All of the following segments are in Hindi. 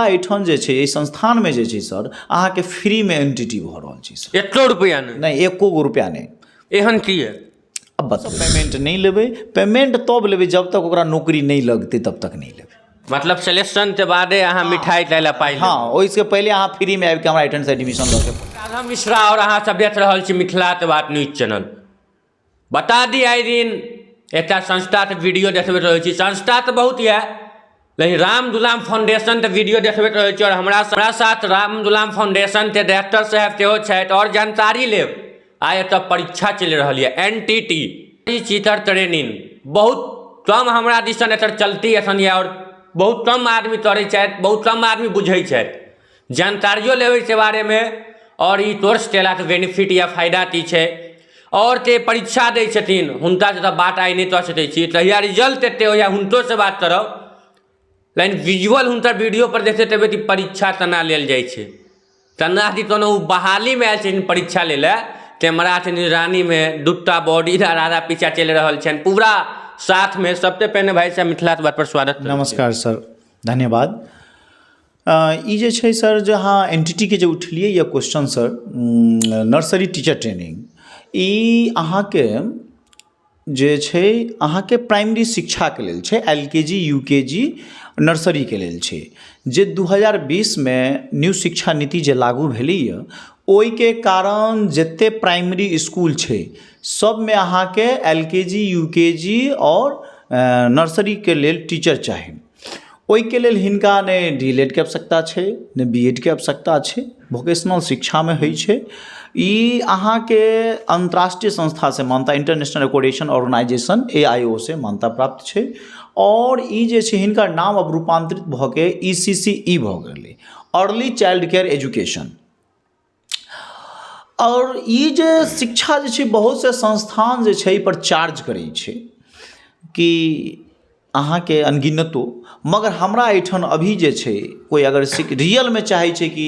एहिठाम जे छै एहि संस्थानमे जे छै सर अहाँके फ्रीमे एंटिटी भऽ रहल छै सर। 1 रुपया नहीं एको गो रुपया नहीं। एहन की है? अब बस पेमेंट नहीं लेबै, पेमेंट तब लेबै जब तक ओकरा नौकरी नहीं लगतै तब तक नहीं लेबै। मतलब सिलेक्शन के बादे अहाँ मिठाई दैला पाइ लेबै। हाँ ओहिसँ पहिले अहाँ फ्रीमे आबि कऽ हमरा एहिठाम से एडमिशन लऽ के। राघव मिश्रा और अहाँ सब देख रहल छी मिथिला के बात न्यूज चैनल। बता दी आइ दिन एकटा संस्था के वीडियो देखबैत रहै छी, संस्था तऽ बहुत यऽ लेकिन राम दुलाम फाउंडेशन के वीडियो देखबैत रहै छी और हमरा साथ राम दुलाम फाउंडेशन के डायरेक्टर साहब सेहो छथि और जानकारी लेब। आइ एतऽ परीक्षा चलि रहल यऽ NTT टीचर ट्रेनिंग, बहुत कम हमरा दिसन एतऽ चलती एखन यऽ और बहुत कम आदमी करै छथि, बहुत कम आदमी बुझै छथि। जानकारियो लेबै के बारेमे और ई कोर्स केलाके बेनिफिट या फायदा की छै और ते परीक्षा दै छथिन हुनका से तऽ बात आइ नहि कऽ सकै छी, तहिया रिजल्ट एतै ओहिया हुनको से बात करब। लेकिन विजुअल हुनकर वीडियो पर देखते हेबै कि परीक्षा केना लेल जाइ छै, केना कि कोनो बहालीमे आयल छथिन परीक्षा लै लए, कैमरा छै निगरानीमे दूटा बॉडी आधा पीछा चलि रहल छनि पूरा साथ में। सबसे पहले भाई साहब मिथिला के बात पर स्वागत। नमस्कार सर, धन्यवाद। ई जे छै सर जे अहाँ NTT के जे उठलियै यऽ question sir, nursery teacher training, ई अहाँके जे छै अहाँके प्राइमरी शिक्षाके लेल छै, LKG UKG नर्सरीके लेल छै, जे 2020 में न्यू शिक्षा नीति जे लागू भेलैए ओहिके कारण जते प्राइमरी स्कूल छै सबमे अहाँके LKG UKG और नर्सरीके लेल टीचर चाही। ओहिके लेल हिनका नहि DLED के आवश्यकता छै नहि BEd के आवश्यकता छै, वोकेशनल शिक्षामे होइ छै। ई अहाँके अंतर्राष्ट्रीय संस्था से मान्यता, इंटरनेशनल एक्रेडिटेशन ऑर्गेनाइजेशन AIO से मान्यता प्राप्त छै और ई जे छै हिनकर नाम अब रूपांतरित भऽ के ECCE भऽ गेलै, अर्ली चाइल्ड केयर एजुकेशन। और ई जे शिक्षा जे छै बहुत से संस्थान जे छै पर चार्ज करै छै कि अहाँके अनगिनतो, मगर हमरा एहिठाम अभी जे छै कोई अगर रियलमे चाहै छै कि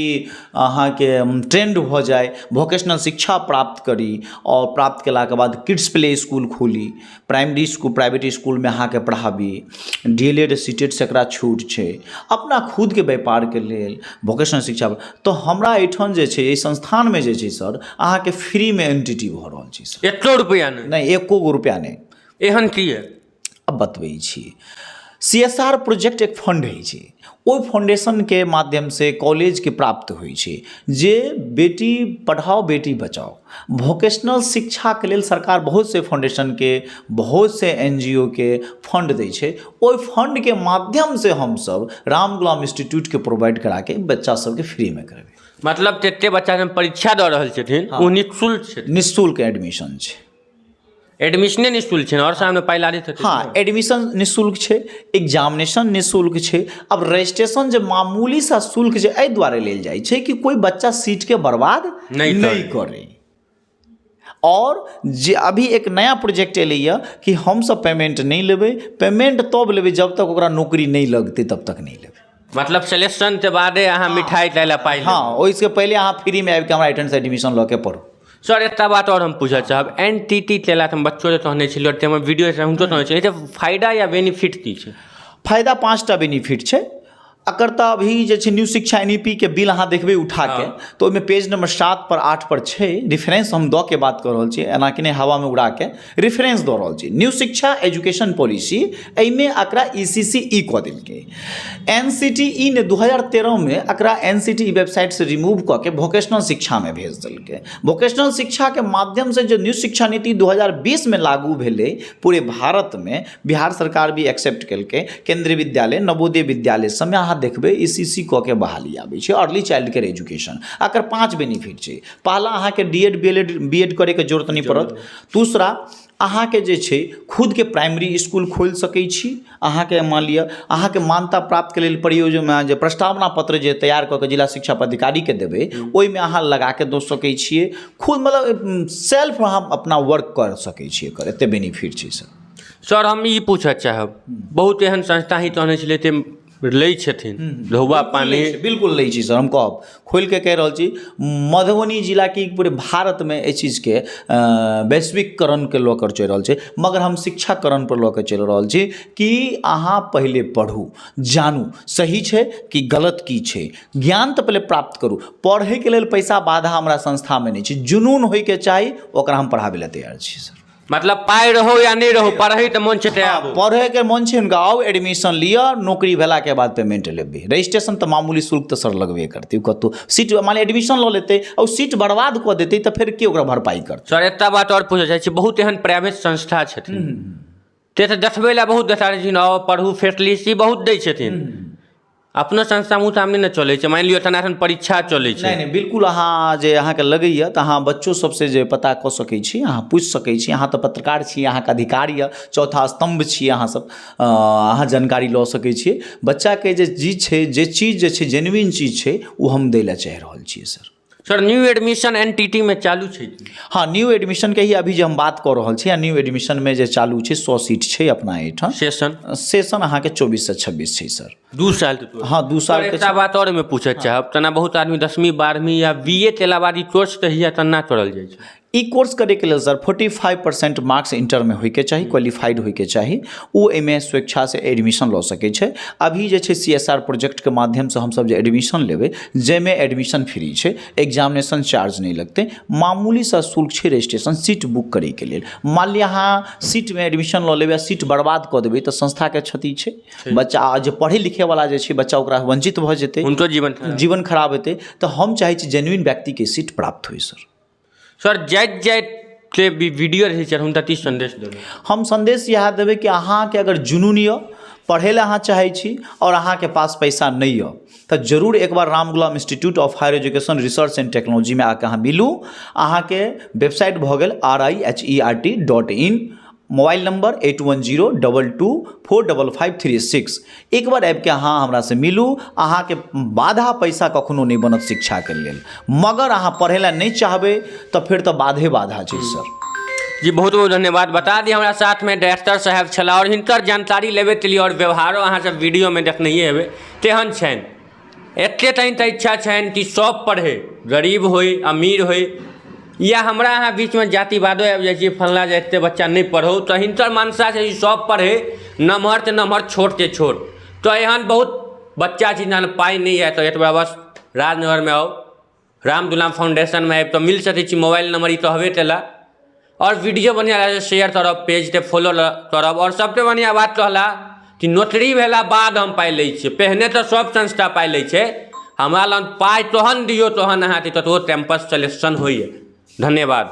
अहाँके ट्रेंड भऽ जाए, वोकेशनल शिक्षा प्राप्त करी और प्राप्त केलाके बाद किड्स प्ले स्कूल खोली, प्राइमरी स्कूल प्राइवेट स्कूलमे अहाँके पढ़ाबी, DLED CTET से एकरा छूट छै, अपना खुदके व्यापारके लेल वोकेशनल शिक्षा, तो हमरा एहिठाम जे छै एहि संस्थानमे जे छै सर अहाँके फ्रीमे एंटिटी भऽ रहल छै सर। 1 रुपया नहीं एको गो रुपया नहीं। एहन की है? अब बतबै छी। CSR प्रोजेक्ट एक फंड होइ छै, ओहि फाउंडेशनके माध्यमसँ कॉलेजके प्राप्त होइ छै जे बेटी पढ़ाओ बेटी बचाओ वोकेशनल शिक्षाके लेल सरकार बहुत से फाउंडेशनके बहुत से NGO के फंड दै छै। ओहि फंडके माध्यमसँ हमसब राम गुलाम इंस्टीट्यूटके प्रोवाइड कराके बच्चा सबके फ्रीमे करबै। मतलब जते बच्चा सब परीक्षा दऽ रहल छथिन ओ निःशुल्क छै? निःशुल्क एडमिशन छै। एडमिशने निःशुल्क छै और सामने पाइ लागैत हेतै? हाँ एडमिशन निःशुल्क छै, एग्जामिनेशन निःशुल्क छै। अब रजिस्ट्रेशन जे मामूली सा शुल्क जे एहि दुआरे लेल जाइ छै कि कोई बच्चा सीटके बर्बाद नहीं करे। और जे अभी एक नया प्रोजेक्ट एलैए कि हमसब पेमेंट नहीं लेबै, पेमेंट तब लेबै जब तक ओकरा नौकरी नहीं लगतै तब तक नहीं लेबै। मतलब सिलेक्शन के बादे अहाँ मिठाई दैला पाइ लेबै? हाँ ओहिसँ पहिले अहाँ फ्रीमे आबि कऽ हमरा एहिठाम से एडमिशन लऽ के पढ़ू। सर एकटा बात और हम पूछऽ चाहब, NTT केला तऽ हम बच्चो के कहने छलियै और हमर वीडियो से हुनको कहने छलियै, फायदा या बेनिफिट की छै? फायदा 5टा बेनिफिट छै एकर। तऽ अभी जे छै न्यू शिक्षा NEP के बिल अहाँ देखबै उठा के तो ओहिमे पेज नंबर 7 पर 8 पर छै, रेफरेंस हम दऽ के बात कऽ रहल छी, एना कि नहि हवामे उड़ा के रेफरेंस दऽ रहल छी। न्यू शिक्षा एजुकेशन पॉलिसी एहिमे एकरा ECCE कऽ देलकै। NCTE ने 2013 में एकरा NCTE वेबसाइट से रिमूव कऽ के वोकेशनल शिक्षा में भेज देलकै। वोकेशनल शिक्षा के माध्यम से जो न्यू शिक्षा नीति 2020 में लागू भेलै पूरे भारत में, बिहार सरकार भी एक्सेप्ट केलकै, केंद्रीय विद्यालय नवोदय विद्यालय सबमे अहाँ देखबै ECC कऽ के बहाली आबै छै, अर्ली चाइल्ड केयर एजुकेशन। एकर 5 बेनिफिट छै। पहला अहाँके DED BEd करे के जरूरत नहीं पड़त। दूसरा अहाँके जे छै खुदके प्राइमरी स्कूल खोलि सकै छी। अहाँके मान लिअ अहाँके मान्यता प्राप्त के लेल प्रयोजनमे जे प्रस्तावना पत्र जे तैयार कऽ के जिला शिक्षा पदाधिकारीके देबै ओहिमे अहाँ लगा के दऽ सकै छियै। खुद मतलब सेल्फ अहाँ अपना वर्क कर सकै छियै, एकर एते बेनिफिट छै सर। सर हम ई पूछऽ चाहब, बहुत एहन संस्था ही कहने छलै लै छथिन ढौआ पानी बिल्कुल लै छी सर, हम कहब खोल के कह रहल छी। मधुबनी जिला की पूरे भारत में एहि चीज के वैश्विककरण के लऽ कर चलि रहल छै, मगर हम शिक्षाकरण पर लऽ के चलि रहल छी कि अहाँ पहले पढ़ू, जानू सही छै कि गलत की छै, ज्ञान तऽ पहले प्राप्त करू। पढ़ै के लेल पैसा बाधा हमरा संस्था में नहीं छै, जुनून होय के चाही, ओकरा हम पढ़ाबै लए तैयार छी सर। मतलब पाई रहो या नहीं रहो, पढ़े तो मन छै आबू, पढ़े के मन छै हुनका आउ, एडमिशन लिअ, नौकरी भेला के बाद पेमेंट लेबै। रजिस्ट्रेशन तो मामूली शुल्क तो सर लगबे करतै, कतौ सीट मान लिअ एडमिशन लऽ लेतै और सीट बर्बाद कऽ देतै तऽ फेर के ओकरा भरपाई करतै। सर एकटा बात और पूछे चाहै छी, बहुत एहन प्राइवेट संस्था छथिन ते तऽ देखबै लए बहुत देता छथिन, आओ पढ़ू फैसिलिटी बहुत दै छथिन, अपना संस्था मुँह सामने न चलै छै। मान लिअ तेना परीक्षा चलै छै, नहीं बिल्कुल अहाँ जे अहाँके लगैए तऽ अहाँ बच्चो सबसे जे पता कऽ सकै छी, अहाँ पूछि सकै छी, अहाँ तऽ पत्रकार छी, अहाँके अधिकार यऽ, चौथा स्तंभ छी अहाँ सब, अहाँ जानकारी लऽ सकै छियै। बच्चाके जे चीज छै, जे चीज जे छै जेन्युइन चीज छै ओ हम दै लए चाहि रहल छियै sir. Sir new admission NTT में चालू छै? हाँ, न्यू एडमिशन के ही अभी जे हम बात कऽ रहल छी, न्यू एडमिशन में जे चालू छै 100 सीट छै अपना एहिठाम। सेशन अहाँके 24 से 26 छै सर, 2 साल। हाँ 2 साल के। एकटा बात और में पूछे चाहब, तना बहुत आदमी 10वीं 12वीं या बीए केला बाद ई कोर्स कहिया तना करल जाइ छै? ई कोर्स करे के लेल सर 45% मार्क्स इंटर में होइके चाही, क्वालिफाइड होइके चाही, ओ एहिमे स्वेच्छा से एडमिशन लऽ सकै छै। अभी जे छै CSR प्रोजेक्ट के माध्यम से हमसब जे एडमिशन लेबै, जाहिमे एडमिशन फ्री छै, एग्जामिनेशन चार्ज नहीं लगतै, मामूली सा शुल्क छै रजिस्ट्रेशन सीट बुक करे के लेल। मान लिअ अहाँ सीट में एडमिशन लऽ लेबै, सीट बर्बाद कऽ देबै तऽ संस्था के क्षति छै, बच्चा जे पढ़े लिखे वाला जे छै बच्चा ओकरा वंचित भऽ जेतै, हुनको जीवन खराब हेतै। तऽ हम चाहै छी जेन्युइन व्यक्ति के सीट प्राप्त होइ सर। सर जाइत के वीडियो रहै छै, हम तती संदेश देबै, हम संदेश इएह देबै कि अहाँके अगर जुनून यऽ, पढ़ै लए अहाँ चाहै छी और अहाँके पास पैसा नहीं यऽ, तऽ जरूर एक बार Ram Gulam institute of higher education research and technology में आके अहाँ मिलू। अहाँके वेबसाइट भऽ गेल RIHERT.in, मोबाइल नंबर 8102245536। एक बार आबि के अहाँ हमरा से मिलू, अहाँके बाधा पैसा कखनो नहीं बनत शिक्षा के लेल, मगर अहाँ पढ़े ला नहीं चाहबै तऽ फिर तऽ बाधे बाधा छै सर। जी बहुत बहुत धन्यवाद। बता दी हमारा साथ में डायरेक्टर साहब छला और हिनकर जानकारी लेबे के लिए और व्यवहारो अहाँ सब वीडियो में देखनइए हेबै तेहन छनि। एके तइन तऽ इच्छा छनि कि सब पढ़े, गरीब होय अमीर होय, या हमरा अहाँ बीच में जातिवादो आबि जाइ छै, फल्ला जे एते बच्चा नहीं पढ़ो, तऽ हिनकर मनसा छै सब पढ़े, नमहर ते नमहर छोट ते छोट। तो एहन बहुत बच्चा छै जहन पाई नहीं है तो एतबा बस राजनगर में आओ, राम दुलाम फाउंडेशन में आबि तो मिल सकै छी, मोबाइल नंबर ई तो हबे केला। और वीडियो बढ़िया लगे शेयर करब, पेज ते फॉलो करब, और सबसे बढ़िया बात कहला कि नौकरी भेला बाद हम पाई लै छियै, पहिने तो सब संस्था पाई लै छै, हमरा लग पाई तहन दियौ तहन अहाँ ततबो कैंपस सिलेक्शन होइए। धन्यवाद।